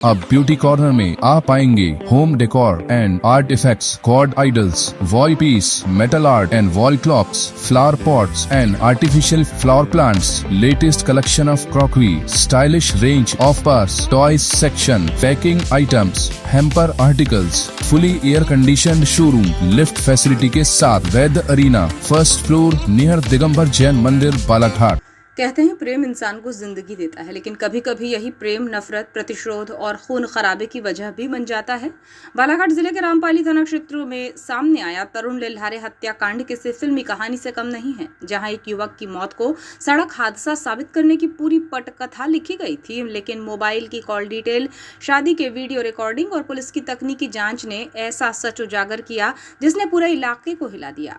अब beauty corner में आप पाएंगे home decor and art effects, cord idols, wall piece, metal art and wall clocks, flower pots and artificial flower plants, latest collection of crockery, stylish range of purse, toys section, packing items, hamper articles, fully air conditioned showroom, lift facility के साथ Vaid Arena, first floor near Digambar Jain मंदिर, बालाघाट। कहते हैं प्रेम इंसान को जिंदगी देता है, लेकिन कभी कभी यही प्रेम नफरत, प्रतिशोध और खून खराबे की वजह भी बन जाता है। बालाघाट जिले के रामपाली थाना क्षेत्र में सामने आया तरुण लिल्हारे हत्याकांड किसी फिल्मी कहानी से कम नहीं है, जहां एक युवक की मौत को सड़क हादसा साबित करने की पूरी पटकथा लिखी गई थी, लेकिन मोबाइल की कॉल डिटेल, शादी के वीडियो रिकॉर्डिंग और पुलिस की तकनीकी जांच ने ऐसा सच उजागर किया जिसने पूरे इलाके को हिला दिया।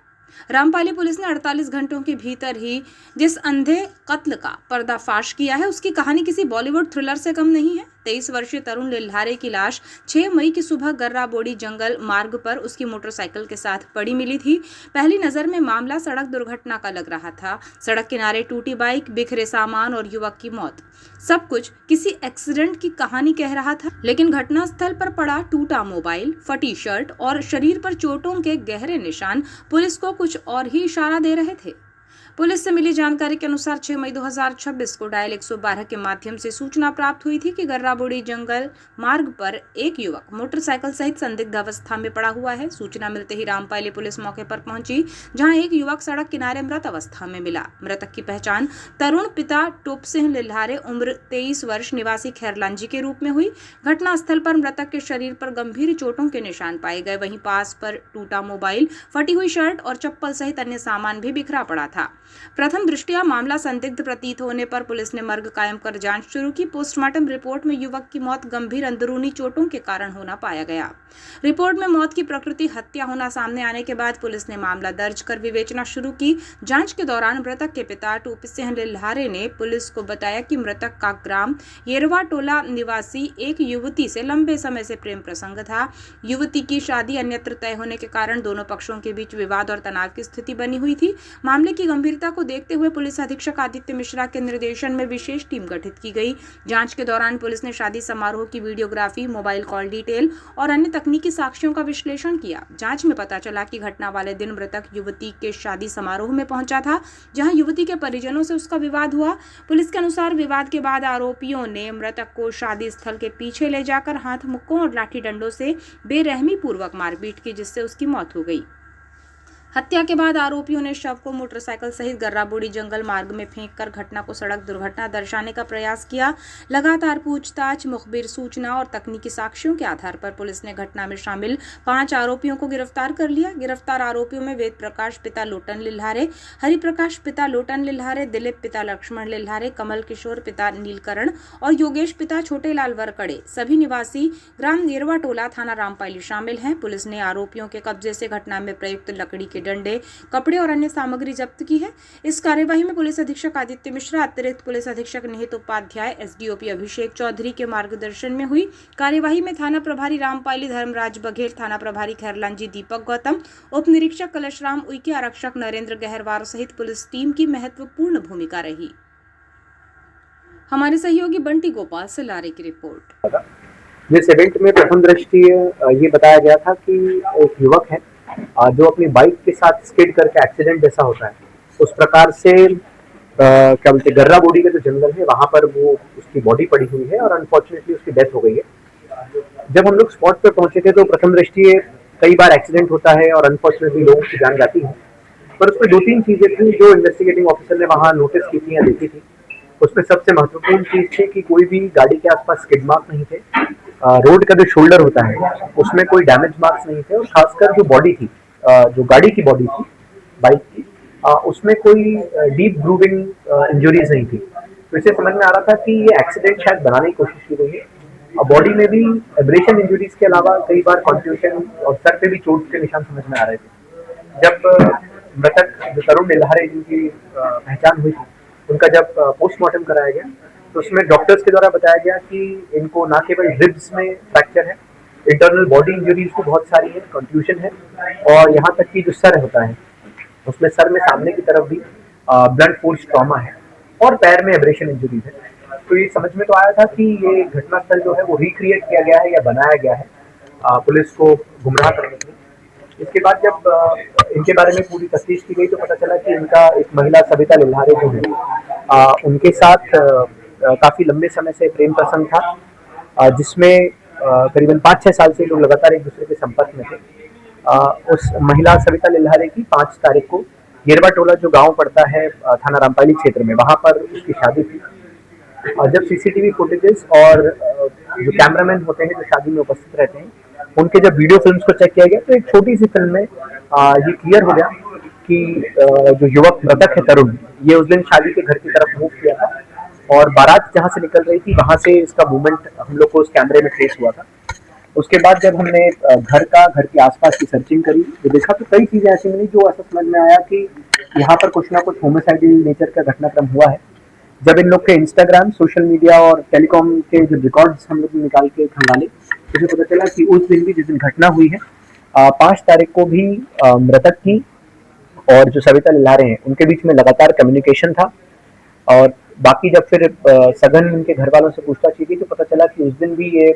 रामपाली पुलिस ने 48 घंटों के भीतर ही जिस अंधे कत्ल का पर्दाफाश किया है, उसकी कहानी किसी बॉलीवुड थ्रिलर से कम नहीं है। 23 वर्षीय तरुण लिल्हारे की लाश 6 मई की सुबह गर्राबोड़ी जंगल मार्ग पर उसकी मोटरसाइकिल के साथ पड़ी मिली थी। पहली नजर में मामला सड़क दुर्घटना का लग रहा था। सड़क किनारे टूटी बाइक, बिखरे सामान और युवक की मौत, सब कुछ किसी एक्सीडेंट की कहानी कह रहा था। लेकिन घटनास्थल पर पड़ा टूटा मोबाइल, फटी शर्ट और शरीर पर चोटों के गहरे निशान पुलिस को कुछ और ही इशारा दे रहे थे। पुलिस से मिली जानकारी के अनुसार 6 मई 2026 को डायल 112 के माध्यम से सूचना प्राप्त हुई थी कि गर्राबोड़ी जंगल मार्ग पर एक युवक मोटरसाइकिल सहित संदिग्ध अवस्था में पड़ा हुआ है। सूचना मिलते ही रामपाली पुलिस मौके पर पहुंची, जहां एक युवक सड़क किनारे मृत अवस्था में मिला। मृतक की पहचान तरुण पिता टोप सिंह लिल्हारे, उम्र 23 वर्ष, निवासी खैरलांजी के रूप में हुई। घटनास्थल पर मृतक के शरीर पर गंभीर चोटों के निशान पाए गए। वहीं पास पर टूटा मोबाइल, फटी हुई शर्ट और चप्पल सहित अन्य सामान भी बिखरा पड़ा था। प्रथम दृष्टया मामला संदिग्ध प्रतीत होने पर पुलिस ने मर्ग कायम कर जांच शुरू की। पोस्टमार्टम रिपोर्ट में युवक की मौत गंभीर अंदरूनी चोटों के कारण होना पाया गया। रिपोर्ट में मौत की प्रकृति हत्या होना सामने आने के बाद पुलिस ने मामला दर्ज कर विवेचना शुरू की। जांच के दौरान मृतक के पिता टोप सिंह लिल्हारे ने पुलिस को बताया कि मृतक का ग्राम येरवा टोला निवासी एक युवती से लंबे समय से प्रेम प्रसंग था। युवती की शादी अन्यत्र तय होने के कारण दोनों पक्षों के बीच विवाद और तनाव की स्थिति बनी हुई थी। मामले की गंभीरता को देखते हुए पुलिस अधीक्षक आदित्य मिश्रा के निर्देशन में विशेष टीम गठित की गई। जांच के दौरान पुलिस ने शादी समारोह की वीडियोग्राफी, मोबाइल कॉल डिटेल और अन्य तकनीकी साक्ष्यों का विश्लेषण किया। जांच में पता चला कि घटना वाले दिन मृतक युवती के शादी समारोह में पहुंचा था, जहां युवती के परिजनों से उसका विवाद हुआ। पुलिस के अनुसार विवाद के बाद आरोपियों ने मृतक को शादी स्थल के पीछे ले जाकर हाथ मुक्कों और लाठी डंडों से बेरहमी पूर्वक मारपीट की, जिससे उसकी मौत हो गई। हत्या के बाद आरोपियों ने शव को मोटरसाइकिल सहित गर्राबोड़ी जंगल मार्ग में फेंककर घटना को सड़क दुर्घटना दर्शाने का प्रयास किया। लगातार पूछताछ, मुखबिर सूचना और तकनीकी साक्ष्यों के आधार पर पुलिस ने घटना में शामिल 5 आरोपियों को गिरफ्तार कर लिया। गिरफ्तार आरोपियों में वेद प्रकाश पिता लोटन लिल्हारे, हरिप्रकाश पिता लोटन लिल्हारे, दिलीप पिता लक्ष्मण लिल्हारे, कमल किशोर पिता नीलकरण और योगेश पिता छोटेलाल वरकड़े, सभी निवासी ग्राम येरवा टोला, थाना रामपाली शामिल हैं। पुलिस ने आरोपियों के कब्जे से घटना में प्रयुक्त लकड़ी के डंडे, कपड़े और अन्य सामग्री जब्त की है। इस कार्यवाही में पुलिस अधीक्षक आदित्य मिश्रा, अतिरिक्त पुलिस अधीक्षक निहित उपाध्याय, एसडीओपी अभिषेक चौधरी के मार्गदर्शन में हुई। कार्यवाही में थाना प्रभारी रामपाली धर्मराज बघेल, थाना प्रभारी खैरलांजी दीपक गौतम, उप निरीक्षक कलशराम उइके, आरक्षक नरेंद्र गहरवार सहित पुलिस टीम की महत्वपूर्ण भूमिका रही। हमारे सहयोगी बंटी गोपाल से लारे की रिपोर्ट। जिस इवेंट में प्रथम दृष्टि ये बताया गया था कि एक युवक है जो अपनी बाइक के साथ स्किड करके एक्सीडेंट जैसा होता है, उस प्रकार से क्या बोलते गर्राबोड़ी का जो जंगल है वहां पर वो उसकी बॉडी पड़ी हुई है और अनफॉर्चुनेटली उसकी डेथ हो गई है। जब हम लोग स्पॉट पर पहुंचे थे तो प्रथम दृष्टि कई बार एक्सीडेंट होता है और अनफॉर्चुनेटली लोगों की जान जाती है, पर उसमें 2-3 चीजें थी जो इन्वेस्टिगेटिंग ऑफिसर ने वहां नोटिस की थी या देखी थी। उसमें सबसे महत्वपूर्ण चीज थी कि कोई भी गाड़ी के आसपास स्किड मार्क नहीं थे, रोड का जो शोल्डर होता है उसमें कोई डैमेज मार्क्स नहीं थे और खासकर जो बॉडी थी, जो गाड़ी की बॉडी थी बाइक की, उसमें कोई डीप ग्रूविंग इंजरीज नहीं थी। तो इससे समझ में आ रहा था कि ये एक्सीडेंट शायद बनाने की कोशिश की गई है। बॉडी में भी एब्रेशन इंजरीज के अलावा कई बार कॉन्ट्यूशन और सर पे भी चोट के निशान समझ में आ रहे थे। जब मृतक जो तरुण लिल्हारे जिनकी पहचान हुई थी, उनका जब पोस्टमार्टम कराया गया तो उसमें डॉक्टर्स के द्वारा बताया गया कि इनको न केवल रिब्स में फ्रैक्चर है, इंटरनल बॉडी इंजरीज भी बहुत सारी है, कंफ्यूजन है और यहाँ तक कि जो सर होता है उसमें सर में सामने की तरफ भी ब्लंट फोर्स ट्रॉमा है और पैर में एब्रेशन इंजरीज है। तो ये समझ में तो आया था कि ये घटनास्थल जो है वो रिक्रिएट किया गया है या बनाया गया है पुलिस को गुमराह करने के लिए। इसके बाद जब इनके बारे में पूरी तफ्तीश की गई तो पता चला कि इनका एक महिला सविता लिल्हारे जो है उनके साथ काफ़ी लंबे समय से प्रेम प्रसंग था, जिसमें करीबन 5-6 साल से लोग लगातार एक दूसरे के संपर्क में थे। उस महिला सविता लिल्हारे की 5 तारीख को गिरवा टोला जो गांव पड़ता है थाना रामपाली क्षेत्र में, वहां पर उसकी शादी थी। जब सीसीटीवी फुटेजेस और जो कैमरामैन होते हैं जो शादी में उपस्थित रहते हैं उनके जब वीडियो फिल्म्स को चेक किया गया तो एक छोटी सी फिल्म में ये क्लियर हो गया कि जो युवक मृतक है तरुण, ये उस दिन शादी के घर की तरफ मूव किया था और बारात जहाँ से निकल रही थी वहां से इसका मूवमेंट हम लोग को उस कैमरे में ट्रेस हुआ था। उसके बाद जब हमने घर के आसपास की सर्चिंग करी तो देखा तो कई चीजें ऐसी मिली जो ऐसा समझ में आया कि यहाँ पर कुछ ना कुछ होमिसाइडल नेचर का घटनाक्रम हुआ है। जब इन लोग के इंस्टाग्राम, सोशल मीडिया और टेलीकॉम के जो रिकॉर्ड्स हम लोग निकाल के खंगाले तो पता चला कि उस दिन भी जिस दिन घटना हुई है 5 तारीख को भी मृतक की और जो सविता लिल्हारे हैं उनके बीच में लगातार कम्युनिकेशन था। और बाकी जब फिर सघन इनके घर वालों से पूछताछ की गई तो पता चला कि उस दिन भी ये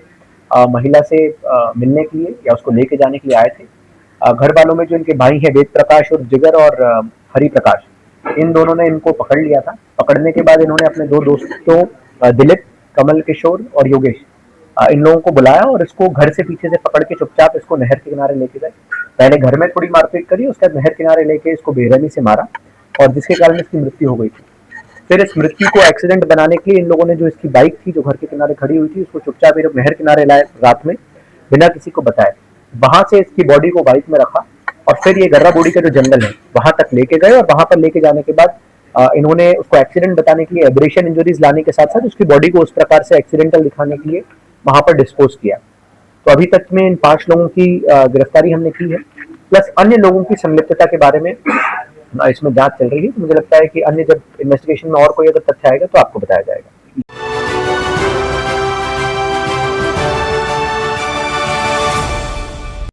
महिला से मिलने के लिए या उसको लेके जाने के लिए आए थे। घर वालों में जो इनके भाई हैं वेद प्रकाश और जिगर और हरि प्रकाश, इन दोनों ने इनको पकड़ लिया था। पकड़ने के बाद इन्होंने अपने 2 दोस्तों दिलीप, कमल किशोर और योगेश, इन लोगों को बुलाया और इसको घर से पीछे से पकड़ के चुपचाप इसको नहर के किनारे लेके गए। पहले घर में थोड़ी मारपीट करी, उसके बाद नहर किनारे लेके इसको बेरहमी से मारा और जिसके कारण इसकी मृत्यु हो गई थी। फिर इस मृत्यु को एक्सीडेंट बनाने के लिए इन लोगों ने जो इसकी बाइक थी जो घर के किनारे खड़ी हुई थी उसको चुपचाप नहर किनारे लाए रात में बिना किसी को बताए। वहां से इसकी बॉडी को बाइक में रखा और फिर ये गर्रा बोड़ी का जो जंगल है वहां तक लेके गए और वहां पर लेके जाने के बाद इन्होंने उसको एक्सीडेंट बताने के लिए एब्रेशन इंजरीज लाने के साथ साथ उसकी बॉडी को उस प्रकार से एक्सीडेंटल दिखाने के लिए वहां पर डिस्पोज किया। तो अभी तक में इन 5 लोगों की गिरफ्तारी हमने की है, प्लस अन्य लोगों की संलिप्तता के बारे में इसमें जांच चल रही है। तो मुझे लगता है कि अन्य जब इन्वेस्टिगेशन में और कोई अगर तथ्य आएगा तो आपको बताया जाएगा।